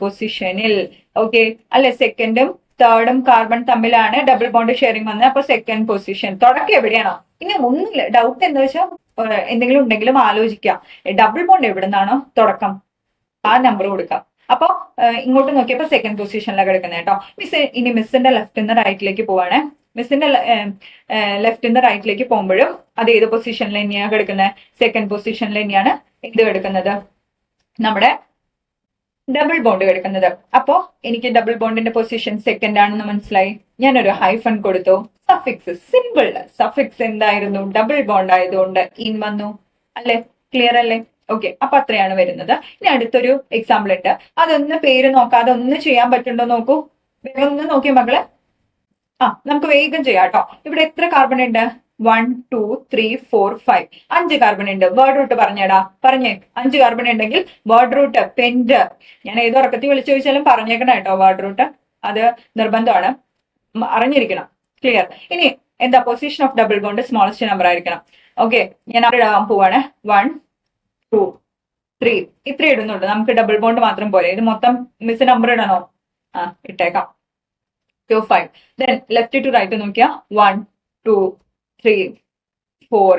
പൊസിഷനിൽ. ഓക്കെ അല്ലെ? സെക്കൻഡും തേർഡും കാർബൺ തമ്മിലാണ് ഡബിൾ ബോണ്ട് ഷെയറിംഗ് വന്നത്. അപ്പൊ സെക്കൻഡ് പൊസിഷൻ. തുടക്കം എവിടെയാണോ? ഇനി ഒന്നുമില്ല. ഡൗട്ട് എന്താ വെച്ചാൽ എന്തെങ്കിലും ഉണ്ടെങ്കിലും ആലോചിക്കാം. ഡബിൾ ബോണ്ട് എവിടെ നിന്നാണോ തുടക്കം ആ നമ്പർ കൊടുക്കാം. അപ്പൊ ഇങ്ങോട്ട് നോക്കിയപ്പോ സെക്കൻഡ് പൊസിഷനിലാണ് കിടക്കുന്നത് കേട്ടോ. ഇനി മിസ്സിന്റെ ലെഫ്റ്റ് നിന്ന് റൈറ്റിലേക്ക് പോവാണ്. മിസ്സിന്റെ ലെഫ്റ്റ് നിന്ന് റൈറ്റിലേക്ക് പോകുമ്പോഴും അത് ഏത് പൊസിഷനിൽ തന്നെയാണ് കിടക്കുന്നത്? സെക്കൻഡ് പൊസിഷനിൽ തന്നെയാണ് എന്ത് കിടക്കുന്നത്? നമ്മുടെ ഡബിൾ ബോണ്ട് കിടക്കുന്നത്. അപ്പോ എനിക്ക് ഡബിൾ ബോണ്ടിന്റെ പൊസിഷൻ സെക്കൻഡ് ആണെന്ന് മനസ്സിലായി. ഞാനൊരു ഹൈഫൺ കൊടുത്തു. Suffix simple. സഫിക്സ് എന്തായിരുന്നു? ഡബിൾ ബോണ്ട് ആയതുകൊണ്ട് ഇൻ വന്നു. അല്ലെ? ക്ലിയർ അല്ലേ? ഓക്കെ, അപ്പൊ അത്രയാണ് വരുന്നത്. ഇനി അടുത്തൊരു എക്സാമ്പിൾ ഉണ്ട്. അതൊന്ന് പേര് നോക്കാതെ ഒന്ന് ചെയ്യാൻ പറ്റുണ്ടോ നോക്കൂ. വേഗം ഒന്ന് നോക്കിയ മകള്. നമുക്ക് വേഗം ചെയ്യാം കേട്ടോ. ഇവിടെ എത്ര കാർബൺ ഉണ്ട്? 1 2 3 4 5 5 കാർബൺ ഉണ്ട്. വേർഡ് റൂട്ട് പറഞ്ഞേടാ. 5 കാർബൺ ഉണ്ടെങ്കിൽ വേർഡ് റൂട്ട് പെന്റ്. ഞാൻ ഏത് ഉറക്കത്തിൽ വിളിച്ചു ചോദിച്ചാലും പറഞ്ഞേക്കണം കേട്ടോ. വേർഡ് റൂട്ട് അത് നിർബന്ധമാണ്, അറിഞ്ഞിരിക്കണം. ക്ലിയർ? ഇനി എന്താ? Position of double bond smallest number ആയിരിക്കണം. ഓക്കെ, ഞാൻ അവിടെ ഇടാൻ പോവാണ്. 1 2 3 ഇത്ര ഇടുന്നുണ്ട്. നമുക്ക് ഡബിൾ ബോണ്ട് മാത്രം പോലെ. ഇത് മൊത്തം മിസ് നമ്പർ ഇടണോ? ഇട്ടേക്കാം. 2 5. ദെൻ ലെഫ്റ്റ് ടു റൈറ്റ് നോക്കിയാ 1 2 3 4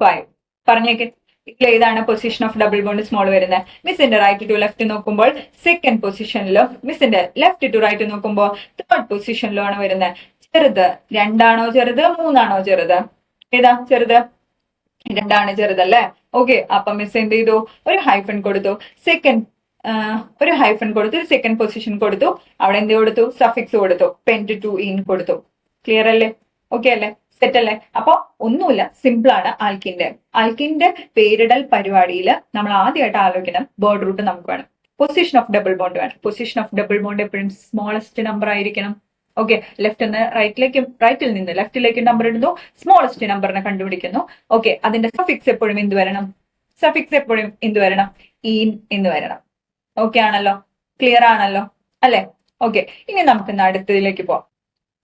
5 പറഞ്ഞേക്ക്. ഏതാണ് position of double bond small വരുന്നത്? മിസ്സിന്റെ റൈറ്റ് ടു ലെഫ്റ്റ് നോക്കുമ്പോൾ സെക്കൻഡ് പൊസിഷനിലും മിസ്സിന്റെ ലെഫ്റ്റ് ടു റൈറ്റ് നോക്കുമ്പോൾ തേർഡ് പൊസിഷനിലും ആണ് വരുന്നത്. ചെറുത് 2 ആണോ ചെറുത് 3 ആണോ ചെറുത്? ഏതാ ചെറുത്? 2 ആണ് ചെറുതല്ലേ? ഓക്കെ, അപ്പൊ മിസ് എന്ത് ചെയ്തു? ഒരു ഹൈഫൺ കൊടുത്തു. ഒരു ഹൈഫൺ കൊടുത്തു, സെക്കൻഡ് പൊസിഷൻ കൊടുത്തു. അവിടെ എന്ത് കൊടുത്തു? സഫിക്സ് കൊടുത്തു. പെന്റ് ടു ഇൻ കൊടുത്തു. ക്ലിയർ അല്ലേ? ഓക്കെ അല്ലേ? സെറ്റ് അല്ലേ? അപ്പൊ ഒന്നുമില്ല, സിമ്പിൾ ആണ്. ആൽക്കിന്റെ പേരിടൽ പരിപാടിയിൽ നമ്മൾ ആദ്യമായിട്ട് ആലോചിക്കണം വേർഡ് റൂട്ട് നമുക്ക് വേണം. പൊസിഷൻ ഓഫ് ഡബിൾ ബോണ്ട് വേണം. പൊസിഷൻ ഓഫ് ഡബിൾ ബോണ്ട് എപ്പോഴും സ്മോളസ്റ്റ് നമ്പർ ആയിരിക്കണം. ഓക്കെ, റൈറ്റിൽ നിന്ന് ലെഫ്റ്റിലേക്ക് നമ്പർ ഇടുന്നു, സ്മോളസ്റ്റ് നമ്പറിനെ കണ്ടുപിടിക്കുന്നു. ഓക്കെ, അതിന്റെ സഫിക്സ് എപ്പോഴും എന്ത് വരണം? ഈൻ എന്ന് വരണം. ഓക്കെ ആണല്ലോ? ക്ലിയർ ആണല്ലോ അല്ലെ? ഓക്കെ, ഇനി നമുക്ക് അടുത്തതിലേക്ക് പോവാം.